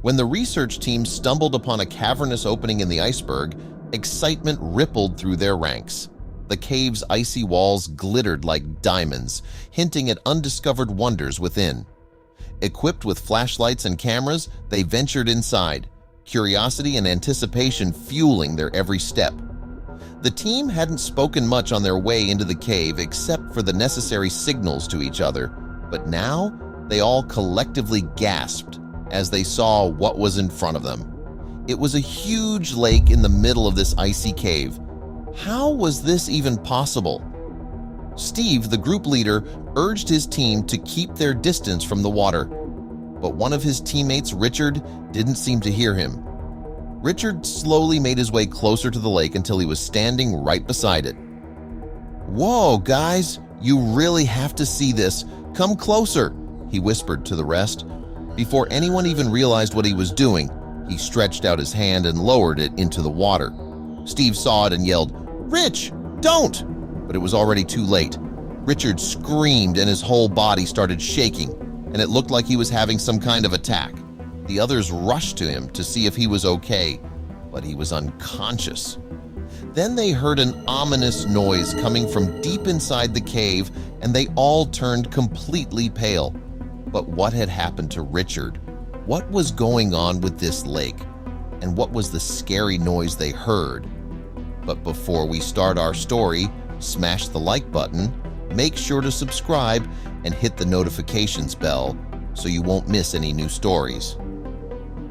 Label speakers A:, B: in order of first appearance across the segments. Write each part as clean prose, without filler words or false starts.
A: When the research team stumbled upon a cavernous opening in the iceberg, excitement rippled through their ranks. The cave's icy walls glittered like diamonds, hinting at undiscovered wonders within. Equipped with flashlights and cameras, they ventured inside, curiosity and anticipation fueling their every step. The team hadn't spoken much on their way into the cave except for the necessary signals to each other, but now they all collectively gasped as they saw what was in front of them. It was a huge lake in the middle of this icy cave. How was this even possible? Steve, the group leader, urged his team to keep their distance from the water, but one of his teammates, Richard, didn't seem to hear him. Richard slowly made his way closer to the lake until he was standing right beside it. "Whoa, guys, you really have to see this. Come closer," he whispered to the rest. Before anyone even realized what he was doing, he stretched out his hand and lowered it into the water. Steve saw it and yelled, "Rich, don't!" But it was already too late. Richard screamed and his whole body started shaking, and it looked like he was having some kind of attack. The others rushed to him to see if he was okay, but he was unconscious. Then they heard an ominous noise coming from deep inside the cave, and they all turned completely pale. But what had happened to Richard? What was going on with this lake? And what was the scary noise they heard? But before we start our story, smash the like button, make sure to subscribe, and hit the notifications bell so you won't miss any new stories.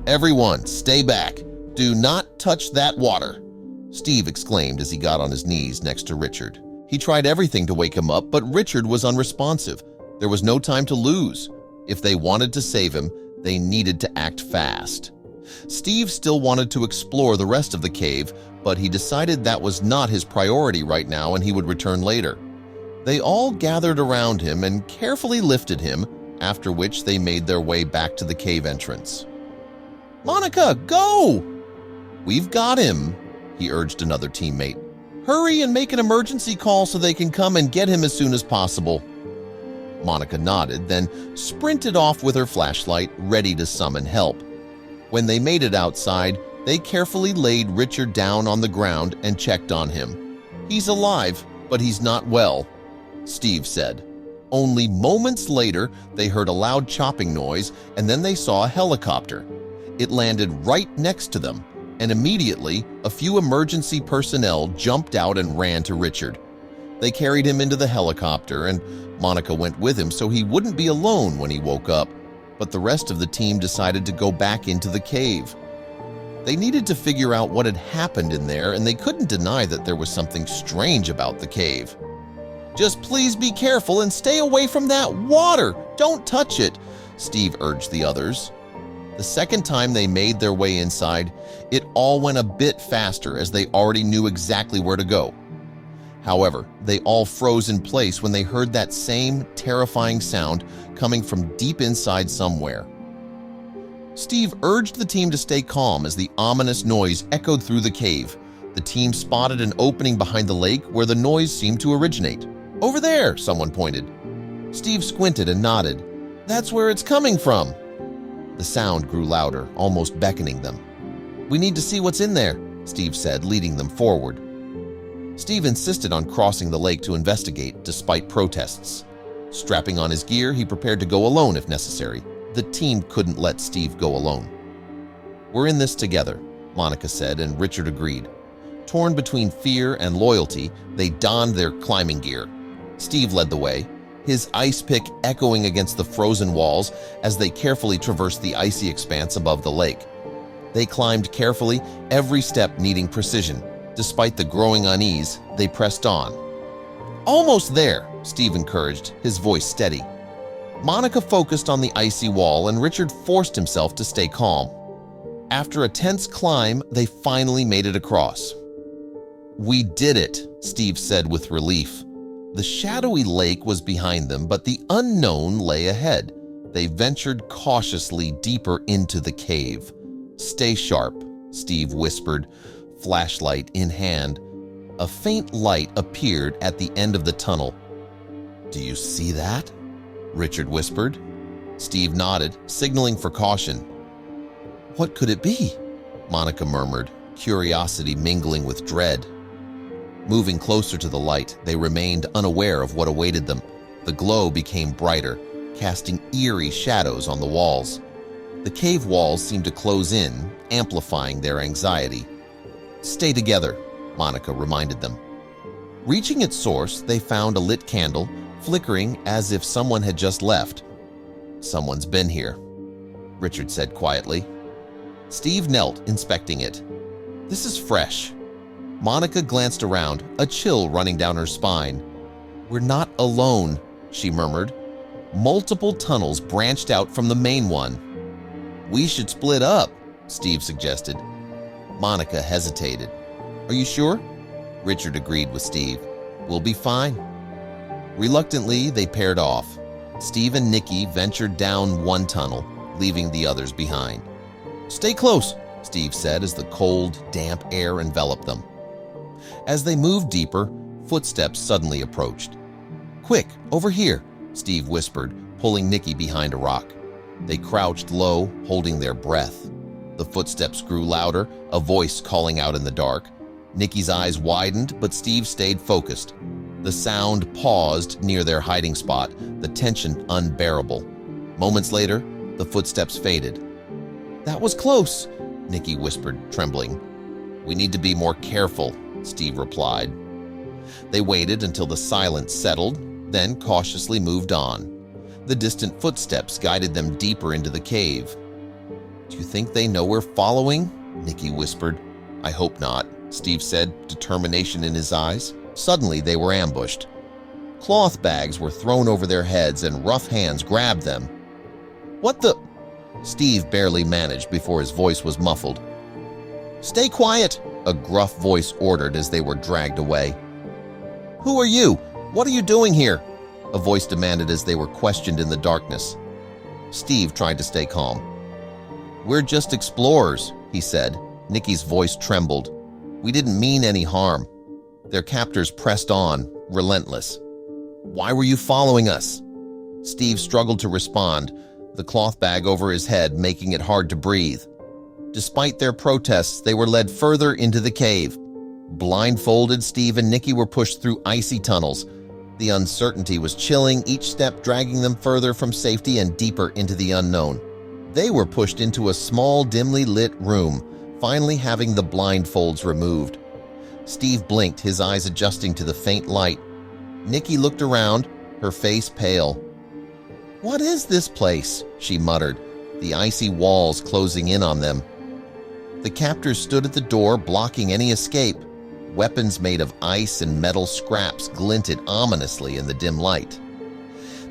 A: "Everyone, stay back. Do not touch that water," Steve exclaimed as he got on his knees next to Richard. He tried everything to wake him up, but Richard was unresponsive. There was no time to lose. If they wanted to save him, they needed to act fast. Steve still wanted to explore the rest of the cave, but he decided that was not his priority right now and he would return later. They all gathered around him and carefully lifted him, after which they made their way back to the cave entrance. "Monica, go!" "We've got him," he urged another teammate. "Hurry and make an emergency call so they can come and get him as soon as possible." Monica nodded, then sprinted off with her flashlight, ready to summon help. When they made it outside, they carefully laid Richard down on the ground and checked on him. "He's alive, but he's not well," Steve said. Only moments later, they heard a loud chopping noise, and then they saw a helicopter. It landed right next to them, and immediately, a few emergency personnel jumped out and ran to Richard. They carried him into the helicopter, and Monica went with him so he wouldn't be alone when he woke up, but the rest of the team decided to go back into the cave. They needed to figure out what had happened in there, and they couldn't deny that there was something strange about the cave. "Just please be careful and stay away from that water! Don't touch it!" Steve urged the others. The second time they made their way inside, it all went a bit faster as they already knew exactly where to go. However, they all froze in place when they heard that same terrifying sound coming from deep inside somewhere. Steve urged the team to stay calm as the ominous noise echoed through the cave. The team spotted an opening behind the lake where the noise seemed to originate. "Over there," someone pointed. Steve squinted and nodded. "That's where it's coming from." The sound grew louder, almost beckoning them. "We need to see what's in there," Steve said, leading them forward. Steve insisted on crossing the lake to investigate, despite protests. Strapping on his gear, he prepared to go alone if necessary. The team couldn't let Steve go alone. "We're in this together," Monica said, and Richard agreed. Torn between fear and loyalty, they donned their climbing gear. Steve led the way, his ice pick echoing against the frozen walls as they carefully traversed the icy expanse above the lake. They climbed carefully, every step needing precision. Despite the growing unease, they pressed on. "Almost there," Steve encouraged, his voice steady. Monica focused on the icy wall, and Richard forced himself to stay calm. After a tense climb, they finally made it across. "We did it," Steve said with relief. The shadowy lake was behind them, but the unknown lay ahead. They ventured cautiously deeper into the cave. "Stay sharp," Steve whispered, flashlight in hand. A faint light appeared at the end of the tunnel. "Do you see that?" Richard whispered. Steve nodded, signaling for caution. What could it be? Monica murmured, curiosity mingling with dread. Moving closer to the light, they remained unaware of what awaited them. The glow became brighter, casting eerie shadows on the walls. The cave walls seemed to close in, amplifying their anxiety. "Stay together," Monica reminded them. Reaching its source, they found a lit candle, flickering as if someone had just left. "Someone's been here," Richard said quietly. Steve knelt, inspecting it. "This is fresh." Monica glanced around, a chill running down her spine. "We're not alone," she murmured. Multiple tunnels branched out from the main one. "We should split up," Steve suggested. Monica hesitated. "Are you sure?" Richard agreed with Steve. "We'll be fine." Reluctantly, they paired off. Steve and Nikki ventured down one tunnel, leaving the others behind. "Stay close," Steve said as the cold, damp air enveloped them. As they moved deeper, footsteps suddenly approached. "Quick, over here," Steve whispered, pulling Nikki behind a rock. They crouched low, holding their breath. The footsteps grew louder, a voice calling out in the dark. Nikki's eyes widened, but Steve stayed focused. The sound paused near their hiding spot, the tension unbearable. Moments later, the footsteps faded. "That was close," Nikki whispered, trembling. "We need to be more careful," Steve replied. They waited until the silence settled, then cautiously moved on. The distant footsteps guided them deeper into the cave. "Do you think they know we're following?" Nikki whispered. "I hope not," Steve said, determination in his eyes. Suddenly, they were ambushed. Cloth bags were thrown over their heads and rough hands grabbed them. "What the—" Steve barely managed before his voice was muffled. "Stay quiet," a gruff voice ordered as they were dragged away. "Who are you? What are you doing here?" a voice demanded as they were questioned in the darkness. Steve tried to stay calm. "We're just explorers," he said. Nikki's voice trembled. "We didn't mean any harm." Their captors pressed on, relentless. "Why were you following us?" Steve struggled to respond, the cloth bag over his head making it hard to breathe. Despite their protests, they were led further into the cave. Blindfolded, Steve and Nikki were pushed through icy tunnels. The uncertainty was chilling, each step dragging them further from safety and deeper into the unknown. They were pushed into a small, dimly lit room, finally having the blindfolds removed. Steve blinked, his eyes adjusting to the faint light. Nikki looked around, her face pale. "What is this place?" she muttered, the icy walls closing in on them. The captors stood at the door, blocking any escape. Weapons made of ice and metal scraps glinted ominously in the dim light.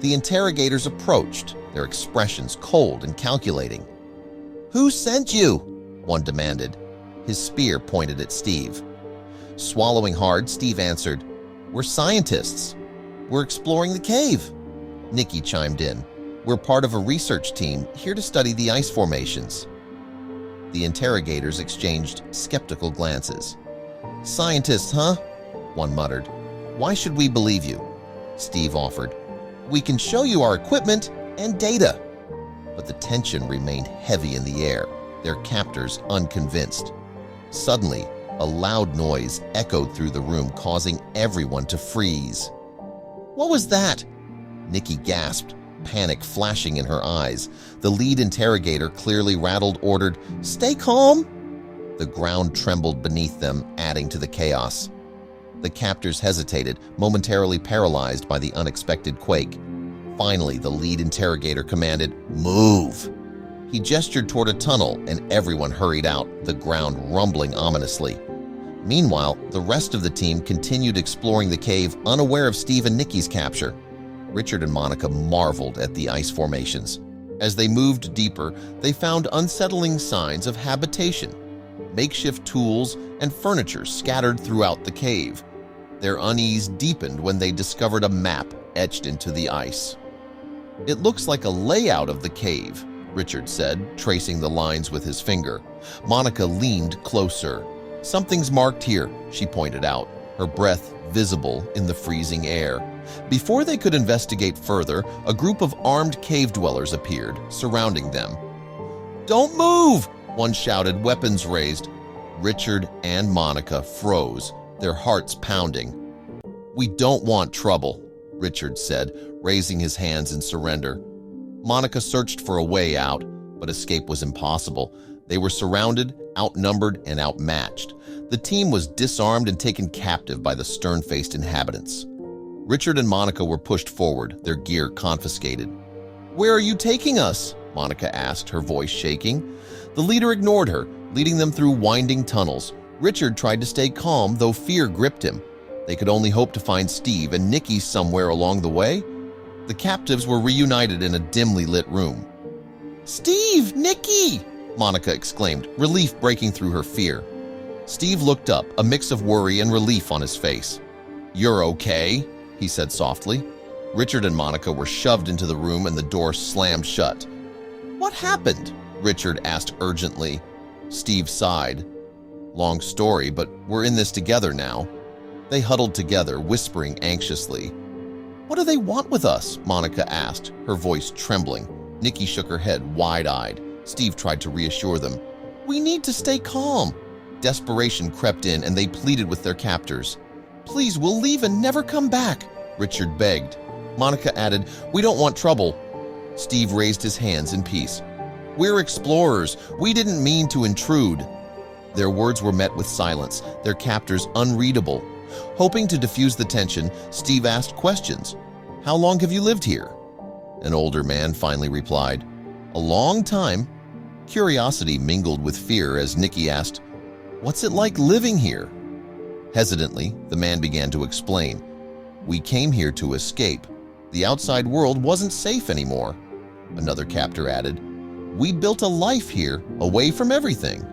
A: The interrogators approached, their expressions cold and calculating. "Who sent you?" one demanded. His spear pointed at Steve. Swallowing hard, Steve answered, "We're scientists. We're exploring the cave." Nikki chimed in. "We're part of a research team here to study the ice formations." The interrogators exchanged skeptical glances. "Scientists, huh?" one muttered. "Why should we believe you?" Steve offered. "We can show you our equipment and data." But the tension remained heavy in the air, their captors unconvinced. Suddenly, a loud noise echoed through the room, causing everyone to freeze. "What was that?" Nikki gasped, panic flashing in her eyes. The lead interrogator, clearly rattled, ordered, "Stay calm." The ground trembled beneath them, adding to the chaos. The captors hesitated, momentarily paralyzed by the unexpected quake. Finally, the lead interrogator commanded, "Move!" He gestured toward a tunnel, and everyone hurried out, the ground rumbling ominously. Meanwhile, the rest of the team continued exploring the cave, unaware of Steve and Nikki's capture. Richard and Monica marveled at the ice formations. As they moved deeper, they found unsettling signs of habitation. Makeshift tools and furniture scattered throughout the cave. Their unease deepened when they discovered a map etched into the ice. "It looks like a layout of the cave," Richard said, tracing the lines with his finger. Monica leaned closer. "Something's marked here," she pointed out, her breath visible in the freezing air. Before they could investigate further, a group of armed cave dwellers appeared, surrounding them. "Don't move!" One shouted, weapons raised. Richard and Monica froze, their hearts pounding. "We don't want trouble," Richard said, raising his hands in surrender. Monica searched for a way out, but escape was impossible. They were surrounded, outnumbered, and outmatched. The team was disarmed and taken captive by the stern-faced inhabitants. Richard and Monica were pushed forward, their gear confiscated. "Where are you taking us?" Monica asked, her voice shaking. The leader ignored her, leading them through winding tunnels. Richard tried to stay calm, though fear gripped him. They could only hope to find Steve and Nikki somewhere along the way. The captives were reunited in a dimly lit room. "Steve! Nikki!" Monica exclaimed, relief breaking through her fear. Steve looked up, a mix of worry and relief on his face. "You're okay," he said softly. Richard and Monica were shoved into the room and the door slammed shut. "What happened?" Richard asked urgently. Steve sighed. "Long story, but we're in this together now." They huddled together, whispering anxiously. "What do they want with us?" Monica asked, her voice trembling. Nikki shook her head, wide-eyed. Steve tried to reassure them. "We need to stay calm." Desperation crept in and they pleaded with their captors. "Please, we'll leave and never come back," Richard begged. Monica added, "We don't want trouble." Steve raised his hands in peace. "We're explorers. We didn't mean to intrude." Their words were met with silence, their captors unreadable. Hoping to diffuse the tension, Steve asked questions. "How long have you lived here?" An older man finally replied, "A long time." Curiosity mingled with fear as Nikki asked, "What's it like living here?" Hesitantly, the man began to explain. "We came here to escape. The outside world wasn't safe anymore." Another captor added, "We built a life here, away from everything."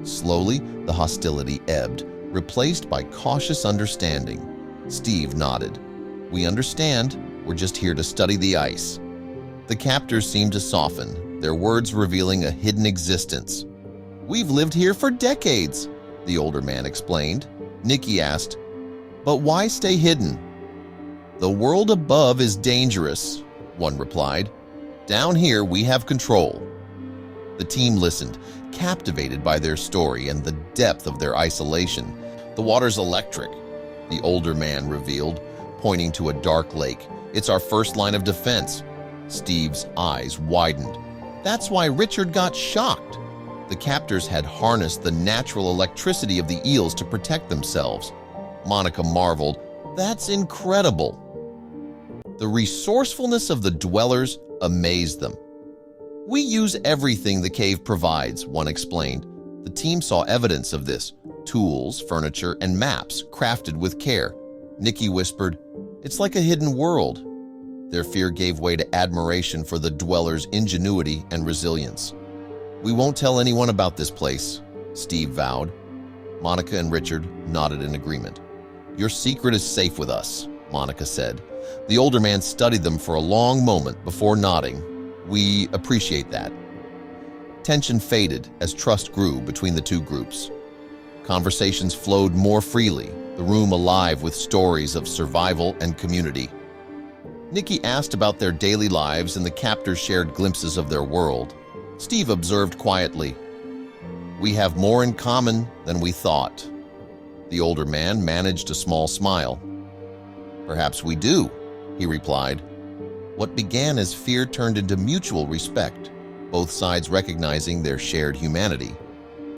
A: Slowly, the hostility ebbed, replaced by cautious understanding. Steve nodded. "We understand. We're just here to study the ice." The captors seemed to soften, their words revealing a hidden existence. "We've lived here for decades," the older man explained. Nikki asked, "But why stay hidden?" "The world above is dangerous," one replied. "Down here we have control." The team listened, captivated by their story and the depth of their isolation. "The water's electric," the older man revealed, pointing to a dark lake. "It's our first line of defense." Steve's eyes widened. "That's why Richard got shocked." The captors had harnessed the natural electricity of the eels to protect themselves. Monica marveled, "That's incredible." The resourcefulness of the dwellers amazed them. "We use everything the cave provides," one explained. The team saw evidence of this: tools, furniture, and maps crafted with care. Nikki whispered, "It's like a hidden world." Their fear gave way to admiration for the dwellers' ingenuity and resilience. "We won't tell anyone about this place," Steve vowed. Monica and Richard nodded in agreement. "Your secret is safe with us," Monica said. The older man studied them for a long moment before nodding. "We appreciate that." Tension faded as trust grew between the two groups. Conversations flowed more freely, the room alive with stories of survival and community. Nikki asked about their daily lives and the captors shared glimpses of their world. Steve observed quietly, "We have more in common than we thought." The older man managed a small smile. "Perhaps we do," he replied. What began as fear turned into mutual respect, both sides recognizing their shared humanity.